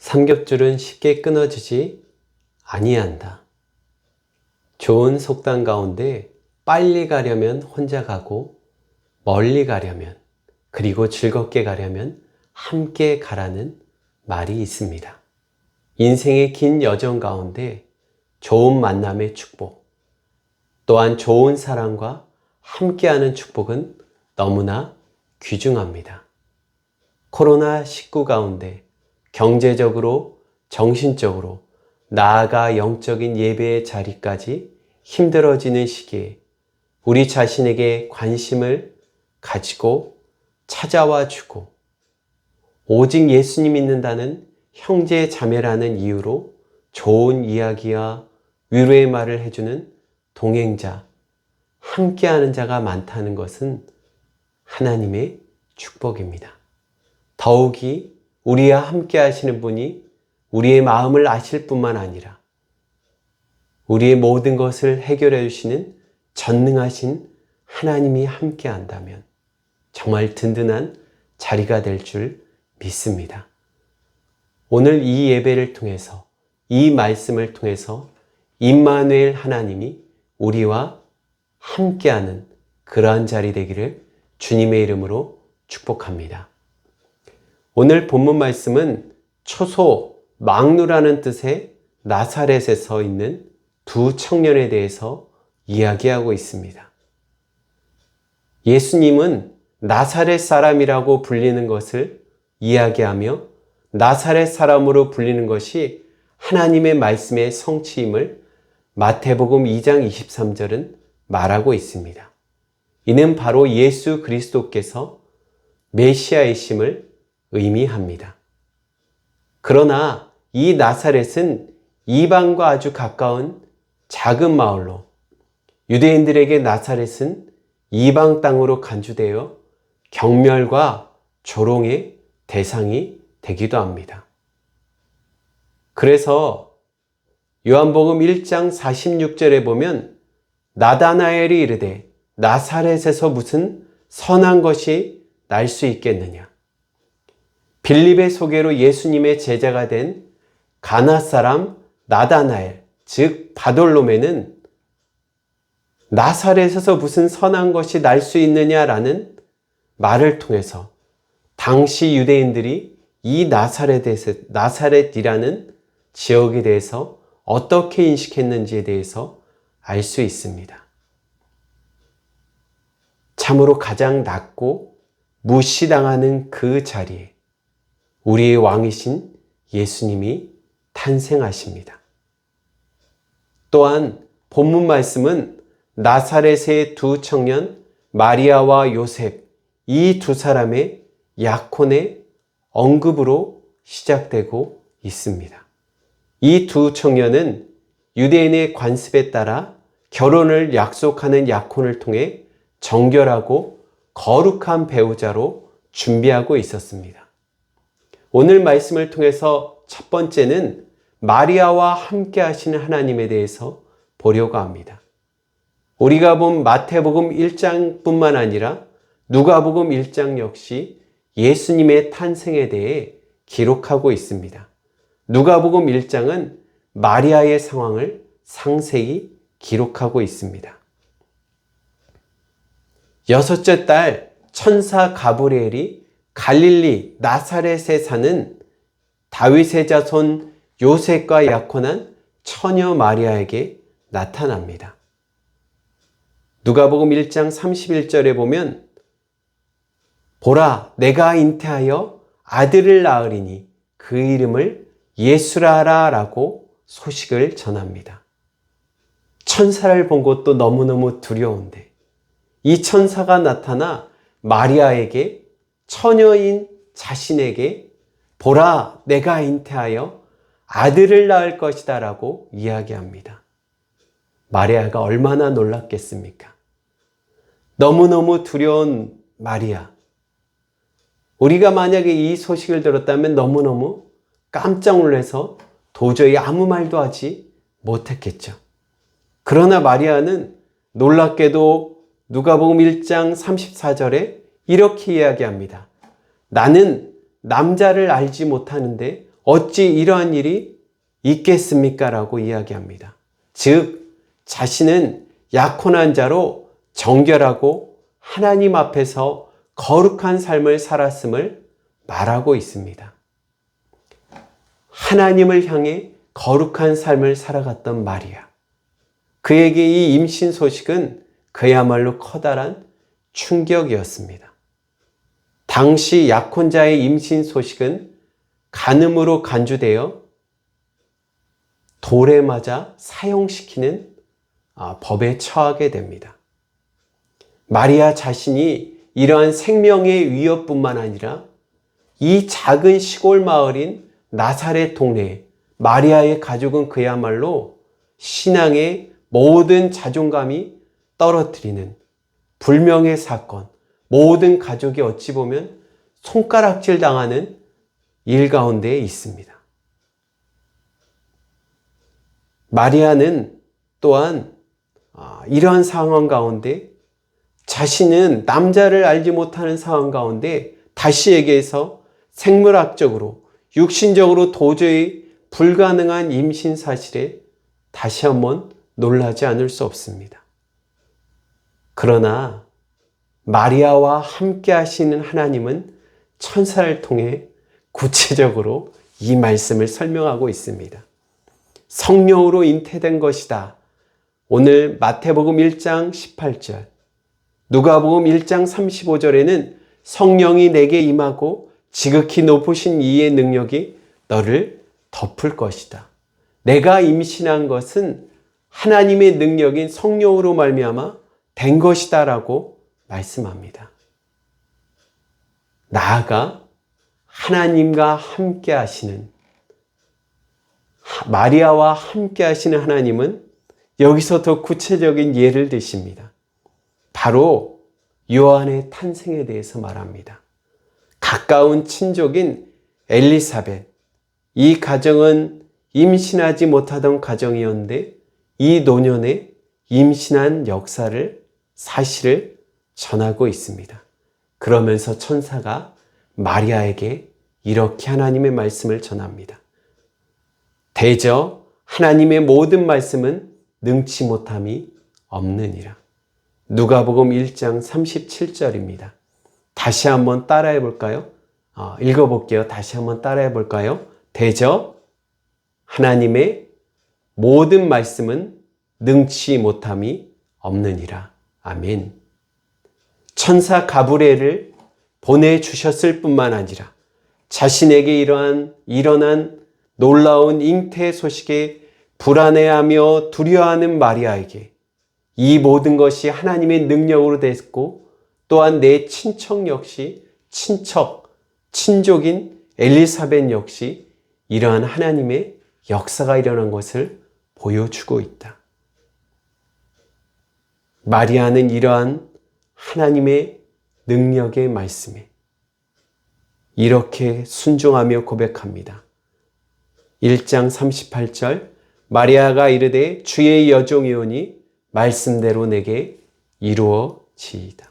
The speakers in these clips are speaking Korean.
삼겹줄은 쉽게 끊어지지 아니한다. 좋은 속담 가운데 빨리 가려면 혼자 가고 멀리 가려면 그리고 즐겁게 가려면 함께 가라는 말이 있습니다. 인생의 긴 여정 가운데 좋은 만남의 축복, 또한 좋은 사랑과 함께하는 축복은 너무나 귀중합니다. 코로나19 가운데 경제적으로, 정신적으로, 나아가 영적인 예배의 자리까지 힘들어지는 시기에 우리 자신에게 관심을 가지고 찾아와 주고 오직 예수님 믿는다는 형제 자매라는 이유로 좋은 이야기와 위로의 말을 해주는 동행자, 함께하는 자가 많다는 것은 하나님의 축복입니다. 더욱이 우리와 함께 하시는 분이 우리의 마음을 아실 뿐만 아니라 우리의 모든 것을 해결해 주시는 전능하신 하나님이 함께 한다면 정말 든든한 자리가 될 줄 믿습니다. 오늘 이 예배를 통해서, 이 말씀을 통해서 임마누엘 하나님이 우리와 함께하는 그러한 자리 되기를 주님의 이름으로 축복합니다. 오늘 본문 말씀은 초소, 망루라는 뜻의 나사렛에 서 있는 두 청년에 대해서 이야기하고 있습니다. 예수님은 나사렛 사람이라고 불리는 것을 이야기하며 나사렛 사람으로 불리는 것이 하나님의 말씀의 성취임을 마태복음 2장 23절은 말하고 있습니다. 이는 바로 예수 그리스도께서 메시아이심을 의미합니다. 그러나 이 나사렛은 이방과 아주 가까운 작은 마을로 유대인들에게 나사렛은 이방 땅으로 간주되어 경멸과 조롱의 대상이 되기도 합니다. 그래서 요한복음 1장 46절에 보면 나다나엘이 이르되 나사렛에서 무슨 선한 것이 날 수 있겠느냐. 빌립의 소개로 예수님의 제자가 된 가나 사람 나다나엘, 즉 바돌로메는 나사렛에서 무슨 선한 것이 날 수 있느냐라는 말을 통해서 당시 유대인들이 이 나사렛이라는 지역에 대해서 어떻게 인식했는지에 대해서 알 수 있습니다. 참으로 가장 낮고 무시당하는 그 자리에 우리의 왕이신 예수님이 탄생하십니다. 또한 본문 말씀은 나사렛의 두 청년 마리아와 요셉, 이 두 사람의 약혼의 언급으로 시작되고 있습니다. 이 두 청년은 유대인의 관습에 따라 결혼을 약속하는 약혼을 통해 정결하고 거룩한 배우자로 준비하고 있었습니다. 오늘 말씀을 통해서 첫 번째는 마리아와 함께 하시는 하나님에 대해서 보려고 합니다. 우리가 본 마태복음 1장뿐만 아니라 누가복음 1장 역시 예수님의 탄생에 대해 기록하고 있습니다. 누가복음 1장은 마리아의 상황을 상세히 기록하고 있습니다. 여섯째 달 천사 가브리엘이 갈릴리 나사렛에 사는 다윗의 자손 요셉과 약혼한 처녀 마리아에게 나타납니다. 누가복음 1장 31절에 보면 보라 내가 잉태하여 아들을 낳으리니 그 이름을 예수라 하라 라고 소식을 전합니다. 천사를 본 것도 너무너무 두려운데 이 천사가 나타나 마리아에게 처녀인 자신에게 보라 내가 잉태하여 아들을 낳을 것이다 라고 이야기합니다. 마리아가 얼마나 놀랐겠습니까? 너무너무 두려운 마리아. 우리가 만약에 이 소식을 들었다면 너무너무 깜짝 놀라서 도저히 아무 말도 하지 못했겠죠. 그러나 마리아는 놀랍게도 누가복음 1장 34절에 이렇게 이야기합니다. 나는 남자를 알지 못하는데 어찌 이러한 일이 있겠습니까? 라고 이야기합니다. 즉, 자신은 약혼한 자로 정결하고 하나님 앞에서 거룩한 삶을 살았음을 말하고 있습니다. 하나님을 향해 거룩한 삶을 살아갔던 마리아. 그에게 이 임신 소식은 그야말로 커다란 충격이었습니다. 당시 약혼자의 임신 소식은 간음으로 간주되어 돌에 맞아 사형시키는 법에 처하게 됩니다. 마리아 자신이 이러한 생명의 위협뿐만 아니라 이 작은 시골 마을인 나사렛 동네에 마리아의 가족은 그야말로 신앙의 모든 자존감이 떨어뜨리는 불명예 사건, 모든 가족이 어찌 보면 손가락질 당하는 일 가운데에 있습니다. 마리아는 또한 이러한 상황 가운데 자신은 남자를 알지 못하는 상황 가운데 다시 얘기해서 생물학적으로, 육신적으로 도저히 불가능한 임신 사실에 다시 한번 놀라지 않을 수 없습니다. 그러나 마리아와 함께 하시는 하나님은 천사를 통해 구체적으로 이 말씀을 설명하고 있습니다. 성령으로 잉태된 것이다. 오늘 마태복음 1장 18절, 누가복음 1장 35절에는 성령이 내게 임하고 지극히 높으신 이의 능력이 너를 덮을 것이다. 내가 임신한 것은 하나님의 능력인 성령으로 말미암아 된 것이다 라고 말씀합니다. 나아가 하나님과 함께 하시는, 마리아와 함께 하시는 하나님은 여기서 더 구체적인 예를 드십니다. 바로 요한의 탄생에 대해서 말합니다. 가까운 친족인 엘리사벳, 이 가정은 임신하지 못하던 가정이었는데 이 노년에 임신한 사실을 전하고 있습니다. 그러면서 천사가 마리아에게 이렇게 하나님의 말씀을 전합니다. 대저 하나님의 모든 말씀은 능치 못함이 없느니라. 누가복음 1장 37절입니다. 다시 한번 따라해 볼까요? 읽어볼게요. 다시 한번 따라해 볼까요? 대저 하나님의 모든 말씀은 능치 못함이 없느니라. 아멘. 천사 가브리엘을 보내주셨을 뿐만 아니라 자신에게 일어난 놀라운 잉태 소식에 불안해하며 두려워하는 마리아에게 이 모든 것이 하나님의 능력으로 됐고, 또한 내 친척 역시 친족인 엘리사벳 역시 이러한 하나님의 역사가 일어난 것을 보여주고 있다. 마리아는 이러한 하나님의 능력의 말씀에 이렇게 순종하며 고백합니다. 1장 38절, 마리아가 이르되 주의 여종이오니 말씀대로 내게 이루어지이다.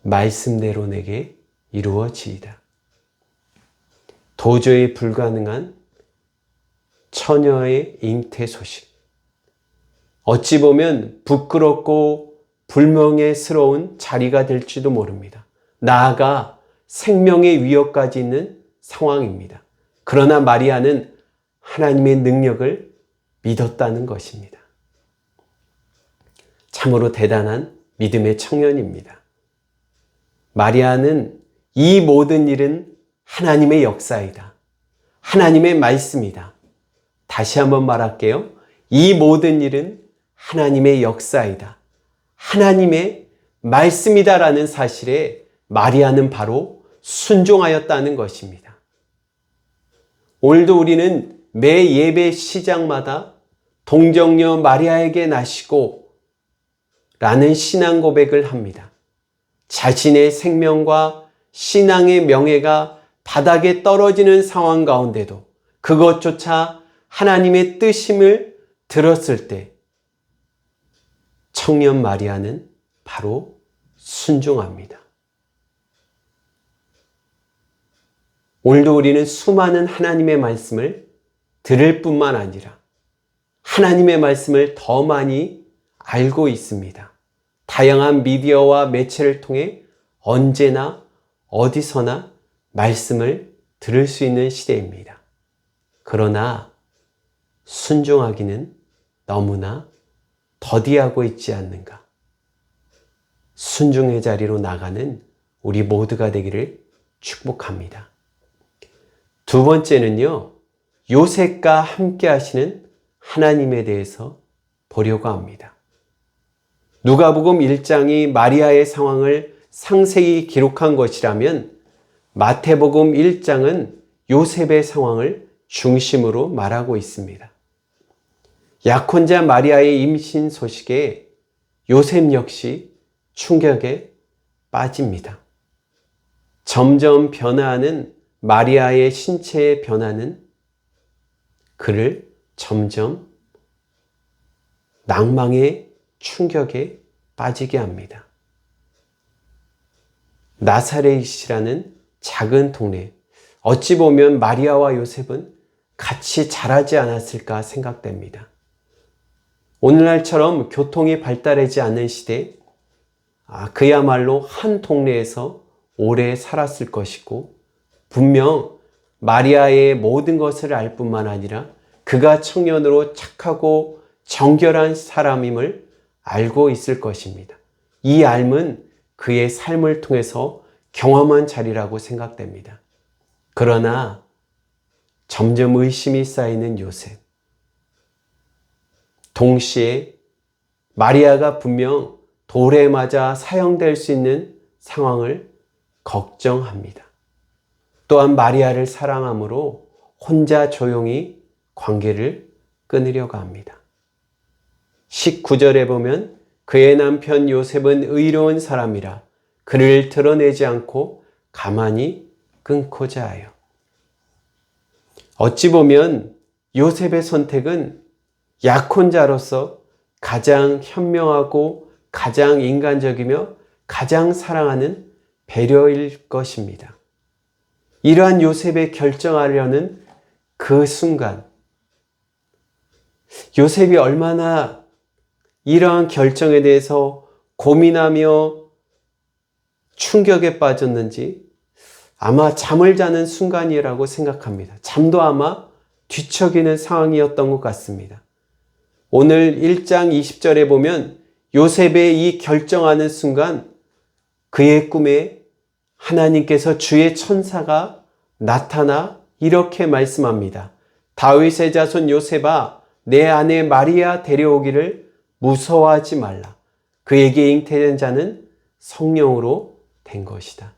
말씀대로 내게 이루어지이다. 도저히 불가능한 처녀의 잉태 소식. 어찌 보면 부끄럽고 불명예스러운 자리가 될지도 모릅니다. 나아가 생명의 위협까지 있는 상황입니다. 그러나 마리아는 하나님의 능력을 믿었다는 것입니다. 참으로 대단한 믿음의 청년입니다. 마리아는 이 모든 일은 하나님의 역사이다. 하나님의 말씀이다. 다시 한번 말할게요. 이 모든 일은 하나님의 역사이다. 하나님의 말씀이다라는 사실에 마리아는 바로 순종하였다는 것입니다. 오늘도 우리는 매 예배 시작마다 동정녀 마리아에게 나시고 라는 신앙 고백을 합니다. 자신의 생명과 신앙의 명예가 바닥에 떨어지는 상황 가운데도 그것조차 하나님의 뜻임을 들었을 때 청년 마리아는 바로 순종합니다. 오늘도 우리는 수많은 하나님의 말씀을 들을 뿐만 아니라 하나님의 말씀을 더 많이 알고 있습니다. 다양한 미디어와 매체를 통해 언제나 어디서나 말씀을 들을 수 있는 시대입니다. 그러나 순종하기는 너무나 더디하고 있지 않는가? 순종의 자리로 나가는 우리 모두가 되기를 축복합니다. 두 번째는요, 요셉과 함께 하시는 하나님에 대해서 보려고 합니다. 누가복음 1장이 마리아의 상황을 상세히 기록한 것이라면 마태복음 1장은 요셉의 상황을 중심으로 말하고 있습니다. 약혼자 마리아의 임신 소식에 요셉 역시 충격에 빠집니다. 점점 변화하는 마리아의 신체의 변화는 그를 점점 낭망의 충격에 빠지게 합니다. 나사렛이라는 작은 동네, 어찌 보면 마리아와 요셉은 같이 자라지 않았을까 생각됩니다. 오늘날처럼 교통이 발달하지 않는 시대에 그야말로 한 동네에서 오래 살았을 것이고, 분명 마리아의 모든 것을 알 뿐만 아니라 그가 청년으로 착하고 정결한 사람임을 알고 있을 것입니다. 이 알은 그의 삶을 통해서 경험한 자리라고 생각됩니다. 그러나 점점 의심이 쌓이는 요셉. 동시에 마리아가 분명 돌에 맞아 사형될 수 있는 상황을 걱정합니다. 또한 마리아를 사랑함으로 혼자 조용히 관계를 끊으려고 합니다. 19절에 보면 그의 남편 요셉은 의로운 사람이라 그를 드러내지 않고 가만히 끊고자 하여. 어찌 보면 요셉의 선택은 약혼자로서 가장 현명하고 가장 인간적이며 가장 사랑하는 배려일 것입니다. 이러한 요셉의 결정하려는 그 순간, 요셉이 얼마나 이러한 결정에 대해서 고민하며 충격에 빠졌는지 아마 잠을 자는 순간이라고 생각합니다. 잠도 아마 뒤척이는 상황이었던 것 같습니다. 오늘 1장 20절에 보면 요셉의 이 결정하는 순간 그의 꿈에 하나님께서 주의 천사가 나타나 이렇게 말씀합니다. 다윗의 자손 요셉아, 내 아내 마리아 데려오기를 무서워하지 말라. 그에게 잉태된 자는 성령으로 된 것이다.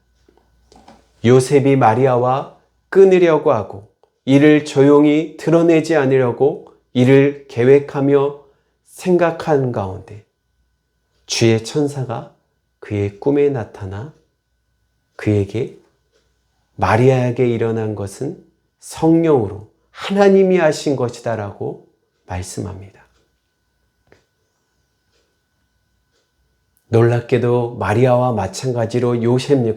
요셉이 마리아와 끊으려고 하고 이를 조용히 드러내지 않으려고 이를 계획하며 생각한 가운데 주의 천사가 그의 꿈에 나타나 그에게 마리아에게 일어난 것은 성령으로 하나님이 하신 것이다 라고 말씀합니다. 놀랍게도 마리아와 마찬가지로 요셉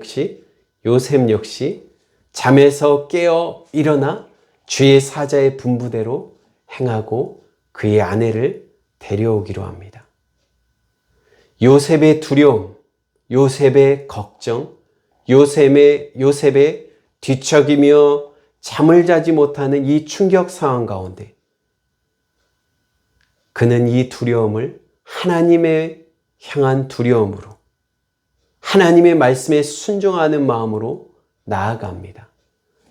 역시 잠에서 깨어 일어나 주의 사자의 분부대로 행하고 그의 아내를 데려오기로 합니다. 요셉의 두려움, 요셉의 걱정, 요셉의 뒤척이며 잠을 자지 못하는 이 충격 상황 가운데 그는 이 두려움을 하나님의 향한 두려움으로 하나님의 말씀에 순종하는 마음으로 나아갑니다.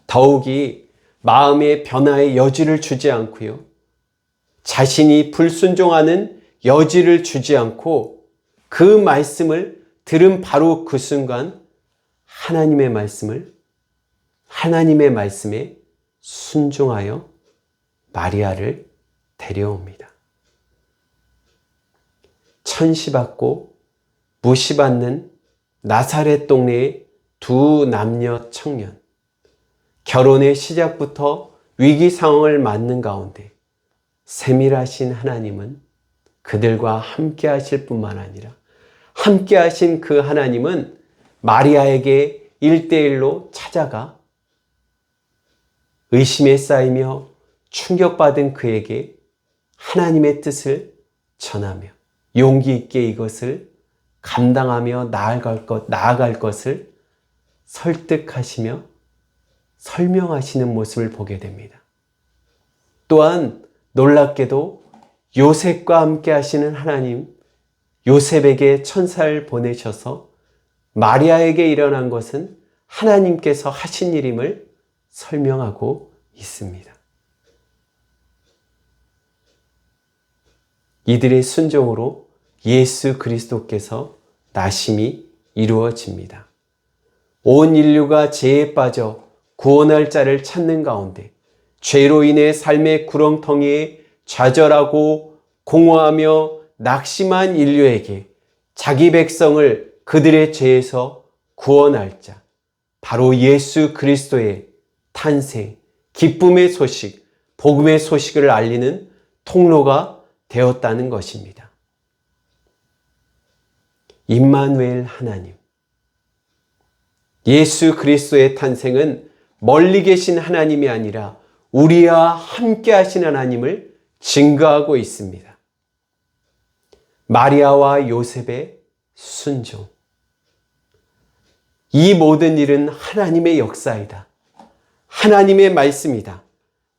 더욱이 마음의 변화의 여지를 주지 않고요. 자신이 불순종하는 여지를 주지 않고 그 말씀을 들은 바로 그 순간 하나님의 말씀에 순종하여 마리아를 데려옵니다. 천시받고 무시받는 나사렛 동네의 두 남녀 청년. 결혼의 시작부터 위기 상황을 맞는 가운데 세밀하신 하나님은 그들과 함께 하실 뿐만 아니라 함께 하신 그 하나님은 마리아에게 1대1로 찾아가 의심에 쌓이며 충격받은 그에게 하나님의 뜻을 전하며 용기 있게 이것을 감당하며 나아갈 것을 설득하시며 설명하시는 모습을 보게 됩니다. 또한 놀랍게도 요셉과 함께 하시는 하나님, 요셉에게 천사를 보내셔서 마리아에게 일어난 것은 하나님께서 하신 일임을 설명하고 있습니다. 이들의 순종으로 예수 그리스도께서 나심이 이루어집니다. 온 인류가 죄에 빠져 구원할 자를 찾는 가운데 죄로 인해 삶의 구렁텅이에 좌절하고 공허하며 낙심한 인류에게 자기 백성을 그들의 죄에서 구원할 자, 바로 예수 그리스도의 탄생, 기쁨의 소식, 복음의 소식을 알리는 통로가 되었다는 것입니다. 임마누엘 하나님, 예수 그리스도의 탄생은 멀리 계신 하나님이 아니라 우리와 함께 하신 하나님을 증거하고 있습니다. 마리아와 요셉의 순종. 이 모든 일은 하나님의 역사이다. 하나님의 말씀이다.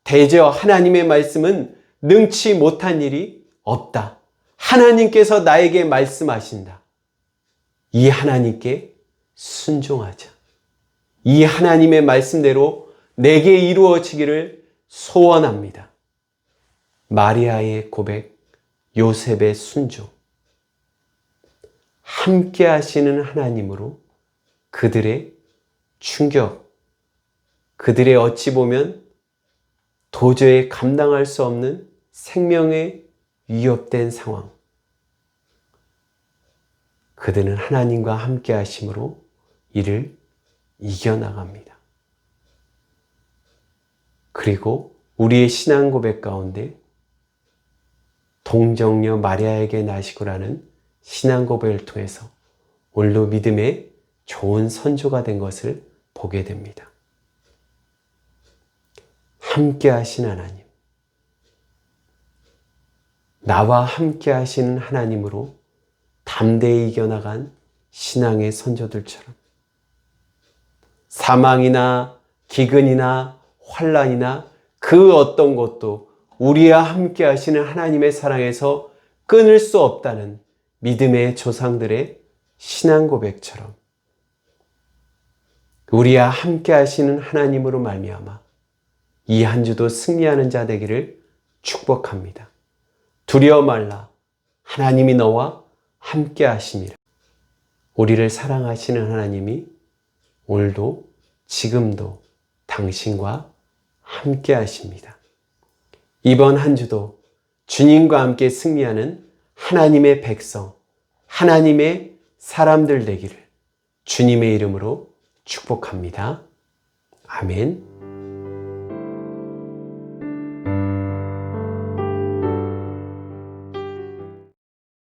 대저 하나님의 말씀은 능치 못한 일이 없다. 하나님께서 나에게 말씀하신다. 이 하나님께 순종하자. 이 하나님의 말씀대로 내게 이루어지기를 소원합니다. 마리아의 고백, 요셉의 순종. 함께 하시는 하나님으로 그들의 충격, 그들의 어찌 보면 도저히 감당할 수 없는 생명에 위협된 상황. 그들은 하나님과 함께 하심으로 이를 이겨나갑니다. 그리고 우리의 신앙 고백 가운데 동정녀 마리아에게 나시고라는 신앙 고백을 통해서 오늘도 믿음의 좋은 선조가 된 것을 보게 됩니다. 함께 하신 하나님, 나와 함께 하시는 하나님으로 담대히 이겨나간 신앙의 선조들처럼 사망이나 기근이나 환난이나 그 어떤 것도 우리와 함께 하시는 하나님의 사랑에서 끊을 수 없다는 믿음의 조상들의 신앙 고백처럼 우리와 함께 하시는 하나님으로 말미암아 이 한 주도 승리하는 자 되기를 축복합니다. 두려워 말라. 하나님이 너와 함께 하심이라. 우리를 사랑하시는 하나님이 오늘도 지금도 당신과 함께 하십니다. 이번 한 주도 주님과 함께 승리하는 하나님의 백성, 하나님의 사람들 되기를 주님의 이름으로 축복합니다. 아멘.